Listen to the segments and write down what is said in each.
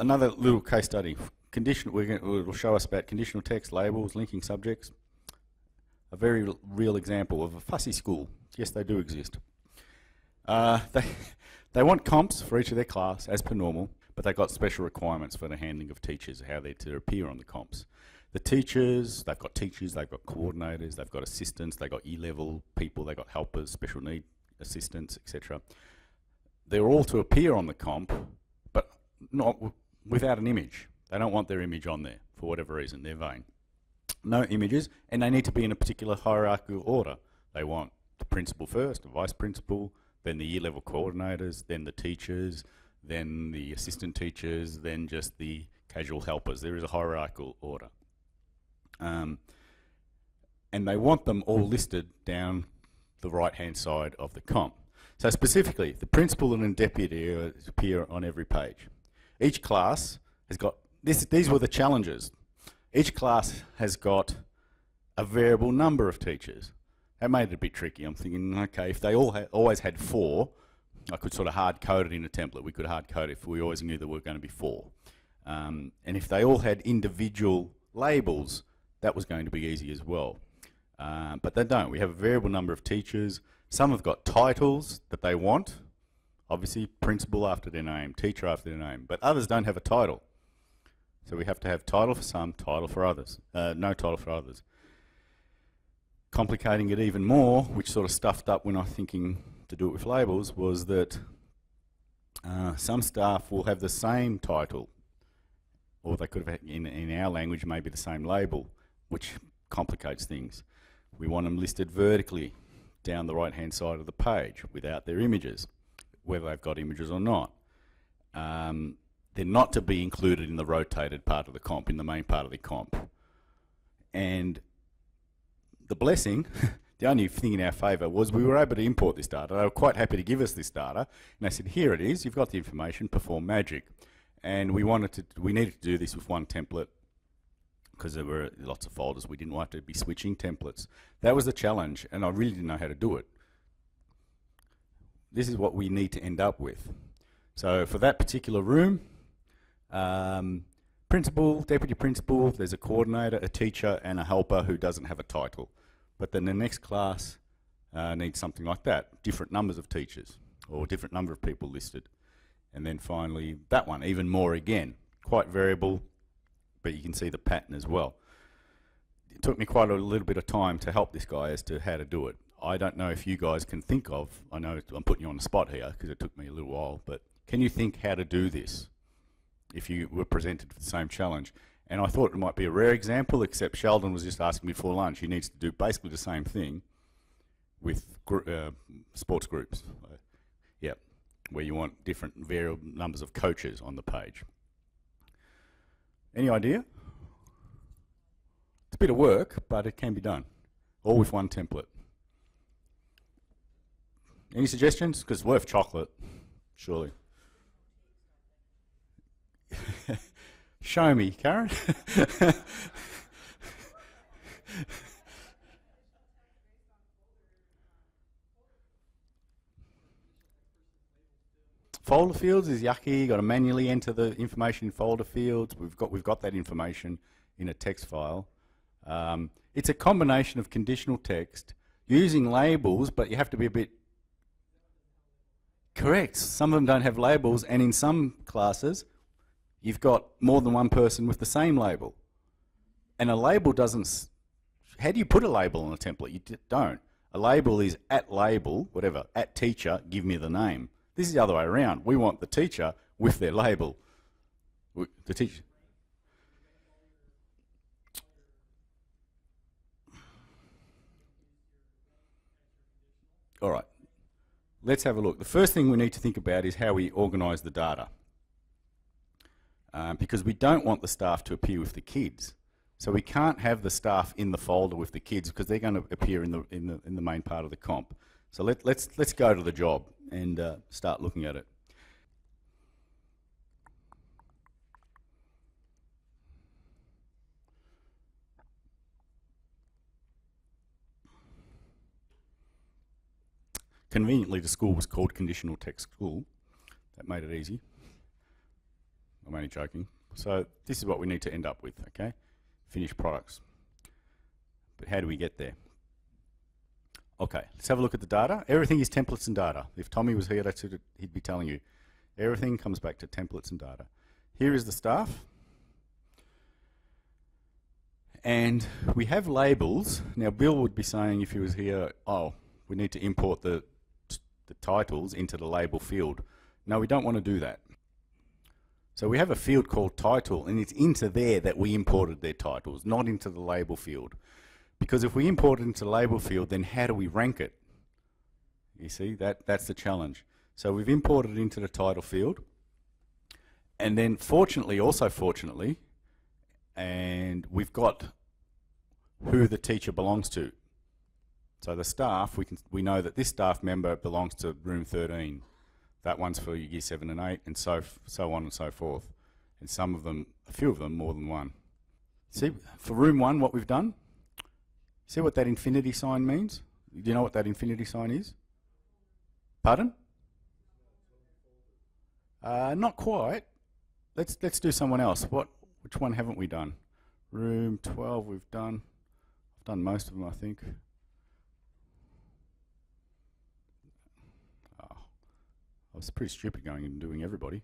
another little case study. Conditional. It'll show us about conditional text, labels, linking subjects. A very real example of a fussy school. Yes, they do exist. They want comps for each of their class as per normal, but they've got special requirements for the handling of teachers, how they're to appear on the comps. The teachers, they've got coordinators, they've got assistants, they've got E-level people, they've got helpers, special need assistants, etc. They're all to appear on the comp, but not without an image. They don't want their image on there for whatever reason. They're vain. No images, and they need to be in a particular hierarchical order. They want the principal first, the vice principal, then the year level coordinators, then the teachers, then the assistant teachers, then just the casual helpers. There is a hierarchical order. And they want them all listed down the right-hand side of the comp. So specifically, the principal and deputy appear on every page. Each class has got, these were the challenges. Each class has got a variable number of teachers. That made it a bit tricky. I'm thinking, okay, if they always had 4, I could sort of hard code it in a template. We could hard code it if we always knew there were going to be 4. And if they all had individual labels, that was going to be easy as well. But they don't. We have a variable number of teachers. Some have got titles that they want. Obviously, principal after their name, teacher after their name. But others don't have a title. So we have to have title for some, title for others. No title for others. Complicating it even more, which sort of stuffed up when I was thinking to do it with labels, was that some staff will have the same title, or they could have, in our language, maybe the same label, which complicates things. We want them listed vertically down the right-hand side of the page without their images, whether they've got images or not. They're not to be included in the rotated part of the comp, in the main part of the comp. And the blessing, the only thing in our favour, was we were able to import this data. They were quite happy to give us this data. And they said, here it is, you've got the information, perform magic. And we needed to do this with one template because there were lots of folders. We didn't want to be switching templates. That was the challenge, and I really didn't know how to do it. This is what we need to end up with. So for that particular room, principal, deputy principal, there's a coordinator, a teacher, and a helper who doesn't have a title. But then the next class needs something like that, different numbers of teachers, or different number of people listed. And then finally, that one, even more again, quite variable, but you can see the pattern as well. It took me quite a little bit of time to help this guy as to how to do it. I don't know if you guys can think of, I know I'm putting you on the spot here because it took me a little while, but can you think how to do this if you were presented with the same challenge? And I thought it might be a rare example, except Sheldon was just asking me before lunch. He needs to do basically the same thing with sports groups. Yeah, where you want different variable numbers of coaches on the page. Any idea? It's a bit of work, but it can be done, all with one template. Any suggestions? Because it's worth chocolate, surely. Show me, Karen. Folder fields is yucky. You've got to manually enter the information in folder fields. We've got that information in a text file. It's a combination of conditional text using labels, but you have to be a bit correct. Some of them don't have labels, and in some classes, you've got more than one person with the same label. And a label doesn't... How do you put a label on a template? You don't. A label is at label, whatever, at teacher, give me the name. This is the other way around. We want the teacher with their label. The teacher... All right. Let's have a look. The first thing we need to think about is how we organise the data. Because we don't want the staff to appear with the kids. So we can't have the staff in the folder with the kids because they're going to appear in the main part of the comp. So let's go to the job and start looking at it. Conveniently, the school was called Conditional Text School. That made it easy. I'm only joking. So this is what we need to end up with, okay? Finished products. But how do we get there? Okay, let's have a look at the data. Everything is templates and data. If Tommy was here, that's what he'd be telling you. Everything comes back to templates and data. Here is the staff. And we have labels. Now, Bill would be saying if he was here, oh, we need to import the titles into the label field. No, we don't want to do that. So we have a field called title, and it's into there that we imported their titles, not into the label field. Because if we import it into the label field, then how do we rank it? You see, that's the challenge. So we've imported it into the title field. And then fortunately, and we've got who the teacher belongs to. So the staff, we know that this staff member belongs to room 13. That one's for year 7 and 8, and so on and so forth. And some of them, a few of them, more than one. See, for room 1, what we've done? See what that infinity sign means? Do you know what that infinity sign is? Pardon? Not quite. Let's do someone else. Which one haven't we done? Room 12 we've done. I've done most of them, I think. Oh, I was pretty stupid going and doing everybody.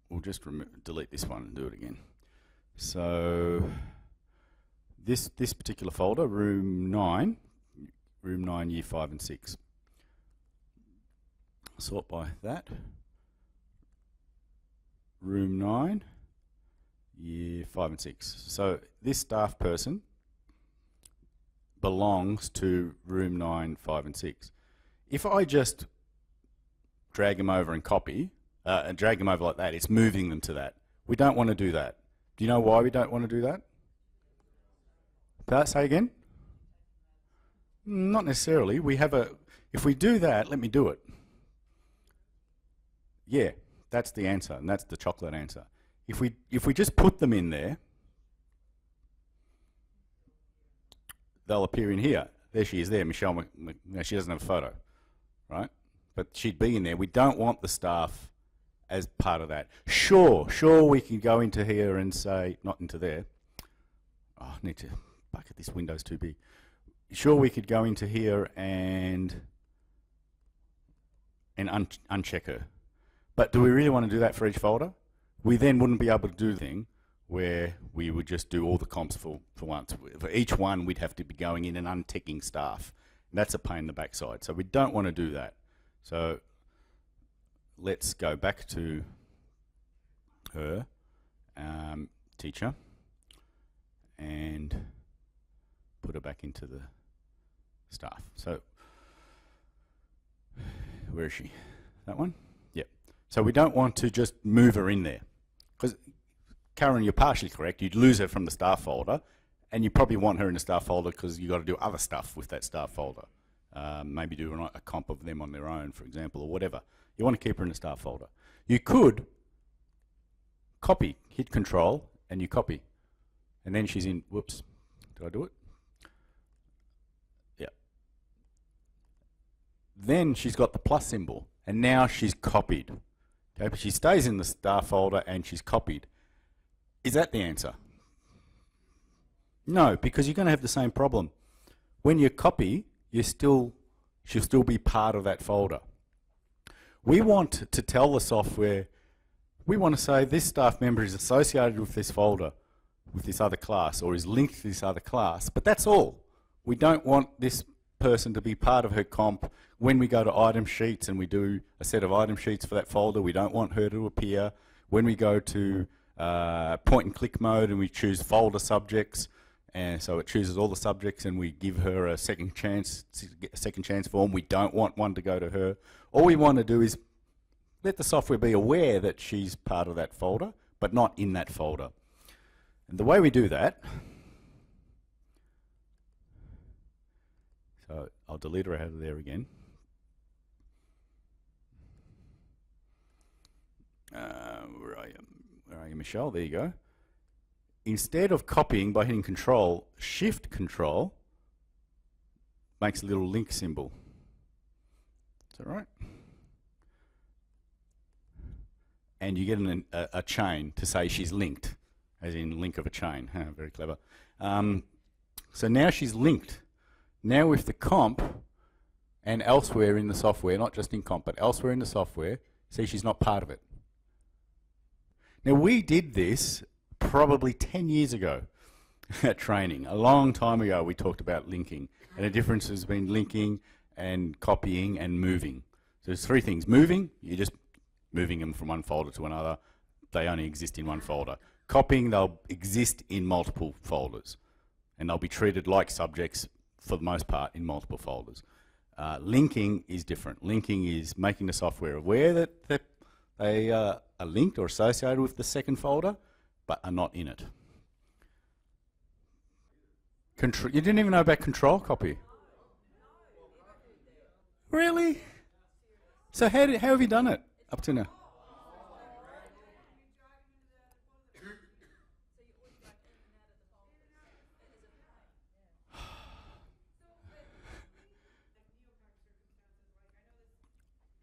We'll just delete this one and do it again. So this particular folder, room 9, year 5 and 6. Sort by that. Room 9, year 5 and 6. So this staff person belongs to room 9, 5 and 6. If I just drag them over and copy, and drag them over like that, it's moving them to that. We don't want to do that. Do you know why we don't want to do that? Say again? Not necessarily. If we do that, let me do it. Yeah, that's the answer, and that's the chocolate answer. If we just put them in there, they'll appear in here. There she is there, Michelle. She doesn't have a photo, right? But she'd be in there. We don't want the staff as part of that. Sure, we can go into here and say, not into there. Oh, I need to bucket, this window's too big. Sure, we could go into here and uncheck her. But do we really want to do that for each folder? We then wouldn't be able to do the thing where we would just do all the comps for once. For each one, we'd have to be going in and unticking staff. And that's a pain in the backside. So we don't want to do that. So let's go back to her, teacher, and put her back into the staff. So where is she? That one? Yep. So we don't want to just move her in there. Because, Karen, you're partially correct. You'd lose her from the staff folder, and you probably want her in the staff folder because you've got to do other stuff with that staff folder. Maybe do a comp of them on their own, for example, or whatever. You want to keep her in the staff folder. You could copy, hit Control, and you copy. And then she's in, whoops, did I do it? Yeah. Then she's got the plus symbol, and now she's copied. Okay, but she stays in the staff folder and she's copied. Is that the answer? No, because you're going to have the same problem. When you copy, she'll still be part of that folder. We want to tell the software, we want to say this staff member is associated with this folder, with this other class, or is linked to this other class, but that's all. We don't want this person to be part of her comp. When we go to item sheets and we do a set of item sheets for that folder, we don't want her to appear. When we go to point and click mode and we choose folder subjects, and so it chooses all the subjects and we give her a second chance form, we don't want one to go to her. All we want to do is let the software be aware that she's part of that folder, but not in that folder. And the way we do that, so I'll delete her out of there again. Where are you, Michelle? There you go. Instead of copying by hitting Control, Shift Control makes a little link symbol. that right? And you get a chain to say she's linked, as in link of a chain. Very clever. So now she's linked. Now with the comp and elsewhere in the software, not just in comp, but elsewhere in the software, see she's not part of it. Now we did this probably 10 years ago at training. A long time ago we talked about linking, and the difference has been linking and copying and moving. So there's three things. Moving, you're just moving them from one folder to another. They only exist in one folder. Copying, they'll exist in multiple folders, and they'll be treated like subjects for the most part in multiple folders. Linking is different. Linking is making the software aware that they are linked or associated with the second folder, but are not in it. You didn't even know about control copy? Really? So how have you done it up to now?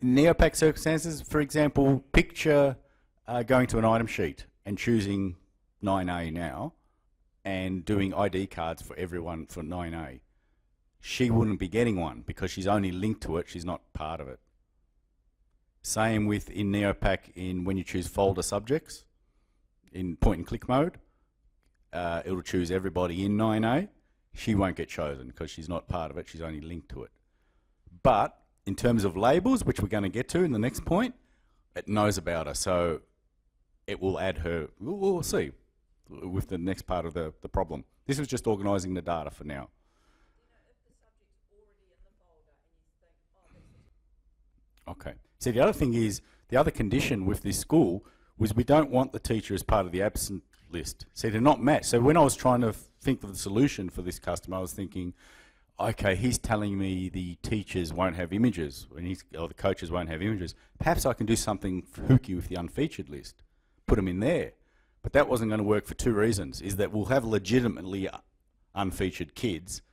Neopack circumstances, for example, picture going to an item sheet and choosing 9A now and doing ID cards for everyone for 9A. She wouldn't be getting one because she's only linked to it, she's not part of it. Same with in Neopack when you choose folder subjects in point and click mode, it'll choose everybody in 9A. She won't get chosen because she's not part of it, she's only linked to it. But in terms of labels, which we're going to get to in the next point, it knows about her, so it will add her. We'll see with the next part of the problem. This was just organising the data for now. Okay. So the other thing is, the other condition with this school was we don't want the teacher as part of the absent list. See, they're not matched. So when I was trying to think of the solution for this customer, I was thinking, okay, he's telling me the teachers won't have images, or the coaches won't have images. Perhaps I can do something hooky with the unfeatured list, put them in there. But that wasn't going to work for two reasons, is that we'll have legitimately unfeatured kids,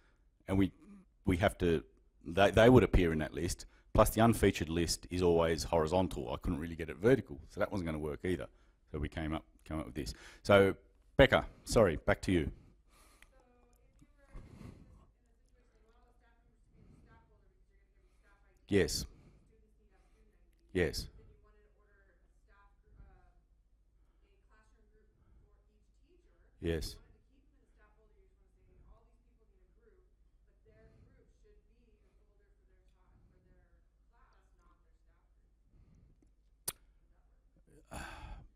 and we have to, they would appear in that list, plus the unfeatured list is always horizontal. I couldn't really get it vertical, so that wasn't going to work either. So we came up with this. So Becca, sorry, back to you. Yes. Yes. Yes.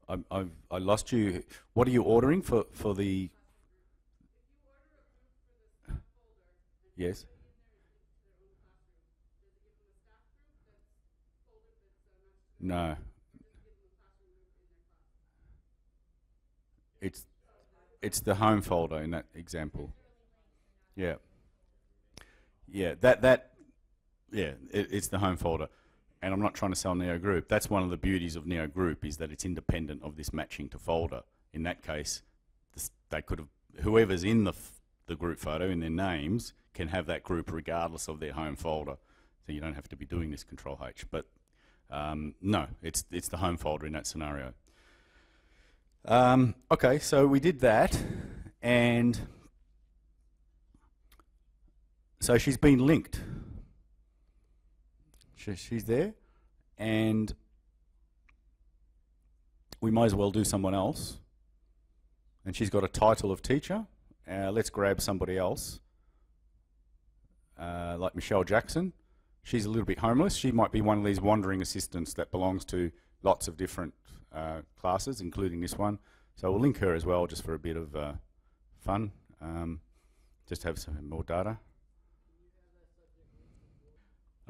I lost you. What are you ordering for the? Yes. No. It's the home folder in that example. Yeah. Yeah. It's the home folder. And I'm not trying to sell Neo Group. That's one of the beauties of Neo Group, is that it's independent of this matching to folder. In that case, they could have, whoever's in the group photo in their names can have that group regardless of their home folder. So you don't have to be doing this Control H. But no, it's the home folder in that scenario. Okay, so we did that, and so she's been linked. She's there, and we might as well do someone else. And she's got a title of teacher. Let's grab somebody else, like Michelle Jackson. She's a little bit homeless. She might be one of these wandering assistants that belongs to lots of different classes, including this one. So we'll link her as well, just for a bit of fun, just to have some more data.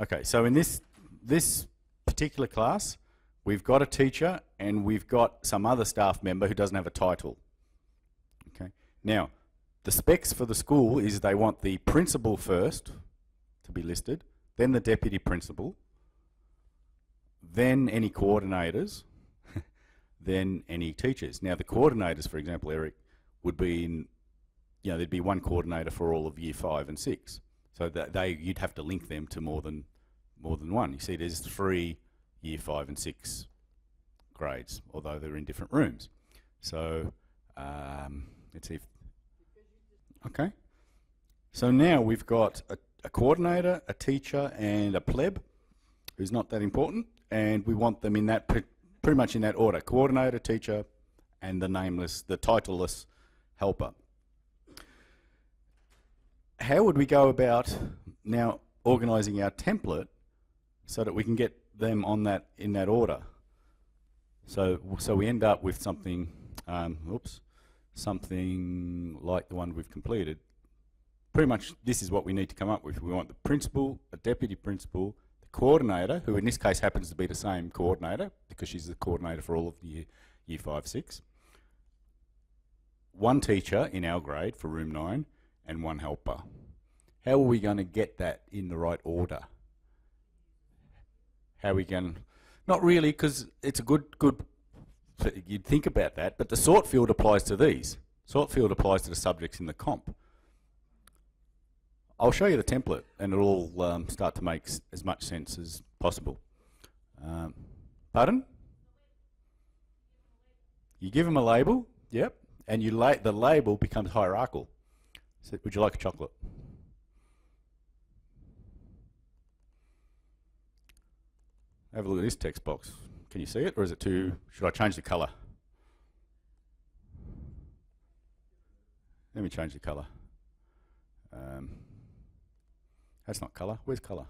Okay, so in this particular class, we've got a teacher and we've got some other staff member who doesn't have a title. Okay, now the specs for the school is they want the principal first to be listed, then the deputy principal, then any coordinators, then any teachers. Now the coordinators, for example, Eric, would be in, there'd be one coordinator for all of year 5 and 6. So that you'd have to link them to more than more than one. You see there's 3 year 5 and 6 grades, although they're in different rooms. So let's see if, okay. So now we've got a coordinator, a teacher, and a pleb, who's not that important, and we want them in that pretty much in that order: coordinator, teacher, and the nameless, the titleless helper. How would we go about now organising our template so that we can get them on that in that order? So we end up with something, something like the one we've completed. Pretty much this is what we need to come up with. We want the principal, a deputy principal, the coordinator, who in this case happens to be the same coordinator because she's the coordinator for all of the year 5, 6. One teacher in our grade for room 9 and one helper. How are we going to get that in the right order? How are we going to... Not really, because it's a good... You'd think about that, but the sort field applies to these. Sort field applies to the subjects in the comp. I'll show you the template and it'll all start to make as much sense as possible. Pardon? You give them a label, yep, and the label becomes hierarchical. So, would you like a chocolate? Have a look at this text box. Can you see it, or is it too... Should I change the colour? Let me change the colour. That's not colour. Where's colour?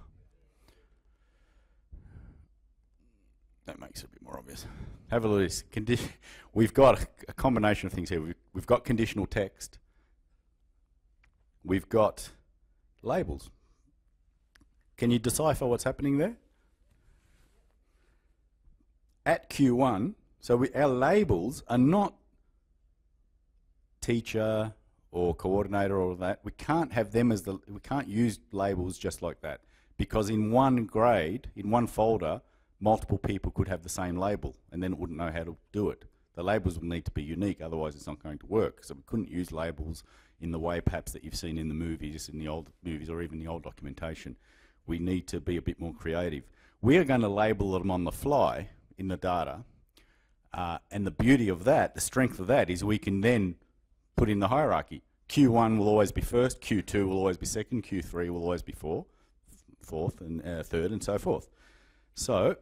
That makes it a bit more obvious. Have a look at this. We've got a combination of things here. We've got conditional text. We've got labels. Can you decipher what's happening there? At Q1, so our labels are not teacher or coordinator or all that. We can't have them as we can't use labels just like that, because in one grade, in one folder, multiple people could have the same label and then it wouldn't know how to do it. The labels will need to be unique, otherwise it's not going to work. So we couldn't use labels in the way perhaps that you've seen in the movies, in the old movies or even the old documentation. We need to be a bit more creative. We are going to label them on the fly in the data, and the beauty of that, the strength of that, is we can then put in the hierarchy. Q1 will always be first, Q2 will always be second, Q3 will always be fourth, and third, and so forth. So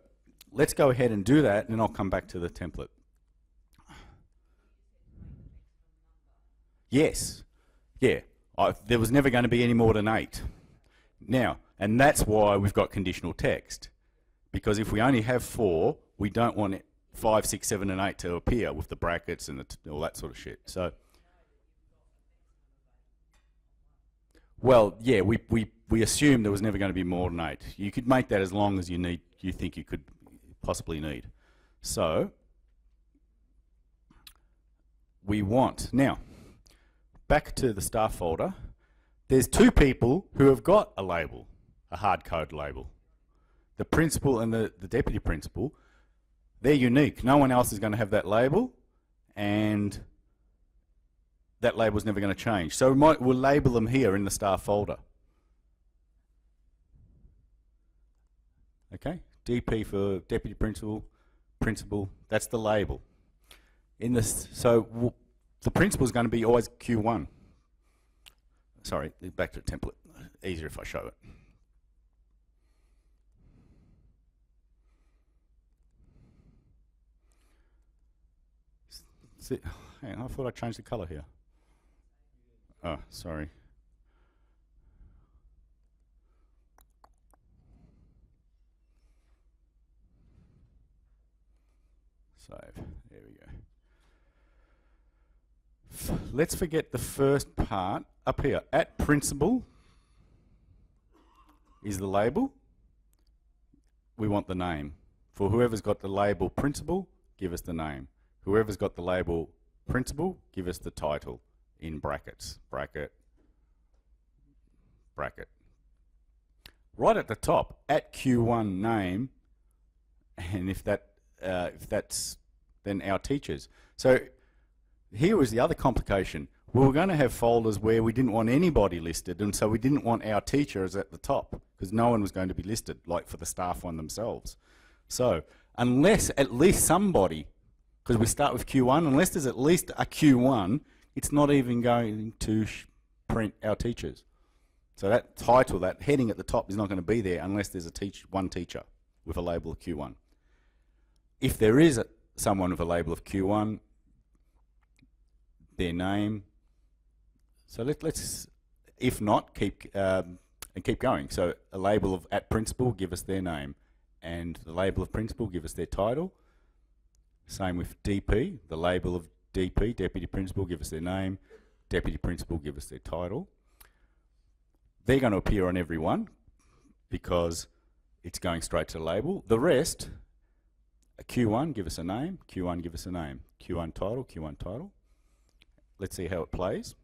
let's go ahead and do that, and then I'll come back to the template. Yes, yeah, there was never going to be any more than 8. Now, and that's why we've got conditional text, because if we only have 4, we don't want 5, 6, 7, and 8 to appear with the brackets and all that sort of shit. So, well, yeah, we assumed there was never going to be more than 8. You could make that as long as you think you could possibly need. So, we want, now, back to the staff folder, there's 2 people who have got a label, a hard code label. The principal and the deputy principal, they're unique. No one else is going to have that label, and that label's never going to change. So we'll label them here in the staff folder. Okay, DP for deputy principal, principal, that's the label. In this, so the principal is going to be always Q1. Sorry, back to the template. Easier if I show it. Hang on, I thought I changed the colour here. Oh, sorry. Save. There we go. Let's forget the first part up here. At principal is the label. We want the name. For whoever's got the label principal, give us the name. Whoever's got the label principal, give us the title in brackets. Bracket, bracket. Right at the top, at Q1 name, and if that's then our teachers. So here was the other complication. we were going to have folders where we didn't want anybody listed, and so we didn't want our teachers at the top because no one was going to be listed, like for the staff one themselves. So unless at least somebody, because we start with Q1, unless there's at least a Q1, it's not even going to print our teachers. So that title, that heading at the top is not going to be there unless there's one teacher with a label of Q1. If there is someone with a label of Q1, their name. So let's, if not, keep going. So a label of @principal, give us their name, and the label of principal, give us their title. Same with DP, the label of DP, deputy principal, give us their name, deputy principal, give us their title. They're going to appear on every one because it's going straight to the label. The rest, a Q1, give us a name, Q1, give us a name, Q1 title, Q1 title. Let's see how it plays.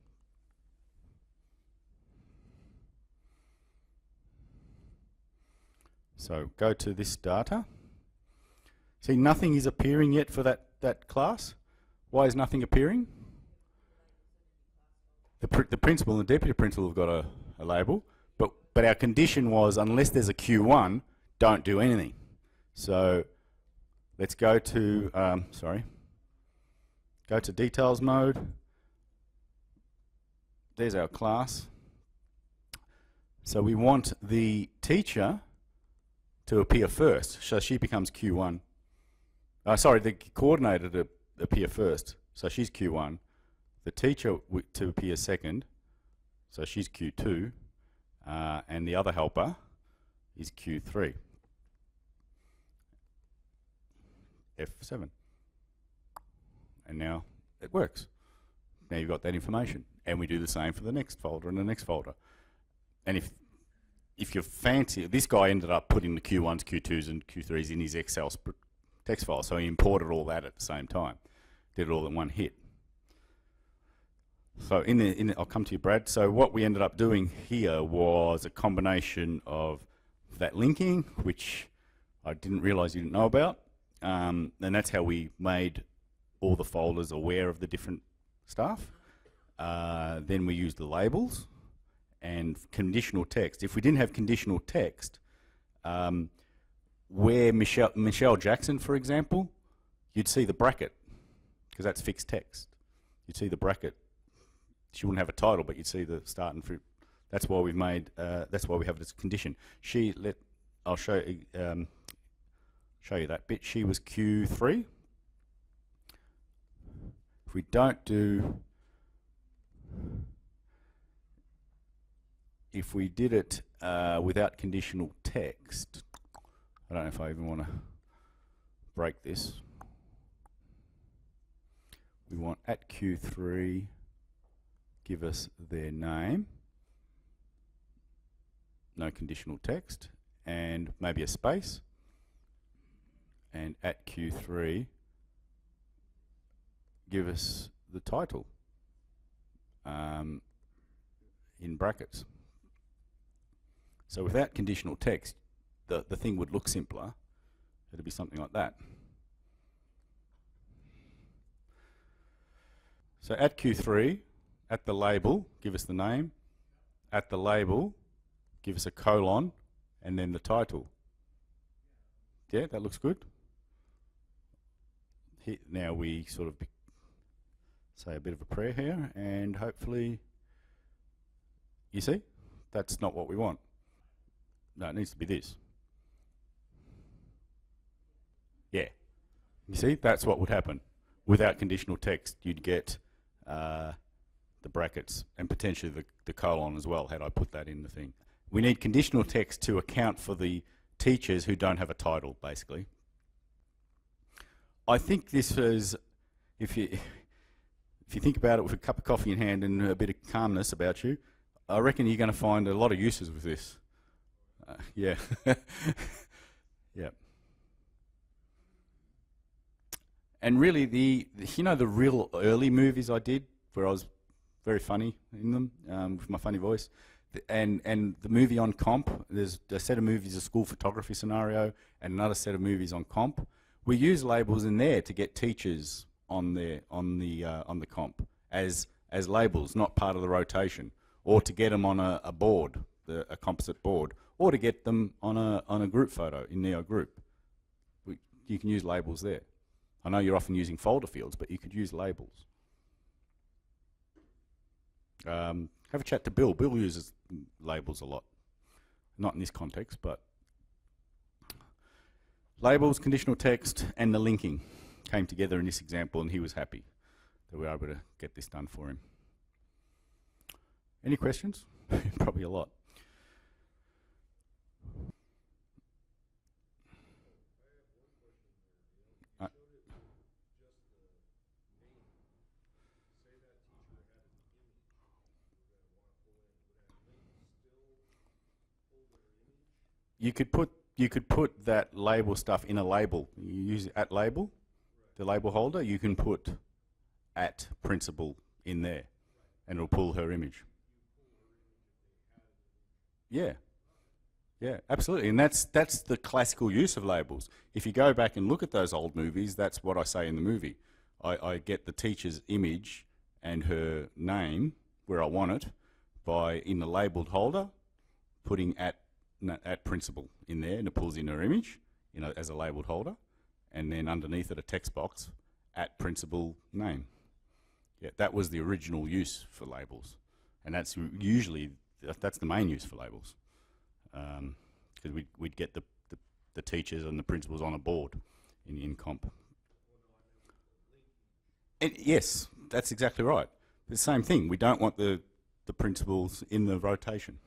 So go to this data. See, nothing is appearing yet for that class. Why is nothing appearing? The principal and the deputy principal have got a label, but our condition was unless there's a Q1, don't do anything. So let's go to, go to details mode. There's our class. So we want the teacher to appear first, so she becomes Q1. The coordinator to appear first, so she's Q1. The teacher to appear second, so she's Q2, and the other helper is Q3. F7. And now it works. Now you've got that information. And we do the same for the next folder and the next folder. And if you're fancy, this guy ended up putting the Q1s, Q2s, and Q3s in his Excel text file, so he imported all that at the same time. Did it all in one hit. So I'll come to you, Brad. So what we ended up doing here was a combination of that linking, which I didn't realize you didn't know about, and that's how we made all the folders aware of the different stuff. Then we used the labels and conditional text. If we didn't have conditional text, where Michelle Jackson, for example, you'd see the bracket, because that's fixed text. You'd see the bracket. She wouldn't have a title, but you'd see the start and fruit. That's why we've made. That's why we have this condition. I'll show you that bit. She was Q3. If we don't do, if we did it without conditional text, I don't know if I even want to break this. We want @Q3, give us their name, no conditional text, and maybe a space, and @Q3, give us the title in brackets. So without conditional text, the thing would look simpler. It'd be something like that. So @Q3, at the label, give us the name. At the label, give us a colon, and then the title. Yeah, that looks good. Now we sort of say a bit of a prayer here, and hopefully, you see, that's not what we want. No, it needs to be this. Yeah. You see, that's what would happen. Without conditional text, you'd get the brackets and potentially the colon as well, had I put that in the thing. We need conditional text to account for the teachers who don't have a title, basically. I think this is, if you think about it with a cup of coffee in hand and a bit of calmness about you, I reckon you're going to find a lot of uses with this. Yeah. Yeah. And really, the real early movies I did, where I was very funny in them, with my funny voice, and the movie on comp, there's a set of movies, a school photography scenario, and another set of movies on comp. We use labels in there to get teachers on the comp as as labels, not part of the rotation, or to get them on a board, a composite board, or to get them on a group photo in Neo Group. You can use labels there. I know you're often using folder fields, but you could use labels. Have a chat to Bill. Bill uses labels a lot. Not in this context, but labels, conditional text, and the linking came together in this example, and he was happy that we were able to get this done for him. Any questions? Probably a lot. You could put that label stuff in a label. You use at label, the label holder. You can put at principal in there, and it'll pull her image. Yeah, yeah, absolutely. And that's the classical use of labels. If you go back and look at those old movies, that's what I say in the movie. I get the teacher's image and her name where I want it by in the labeled holder, putting at principal in there, and it pulls in her image, as a labeled holder, and then underneath it a text box at principal name. Yeah, that was the original use for labels, and that's usually that's the main use for labels, because we'd get the teachers and the principals on a board in comp. And yes, that's exactly right. The same thing. We don't want the principals in the rotation.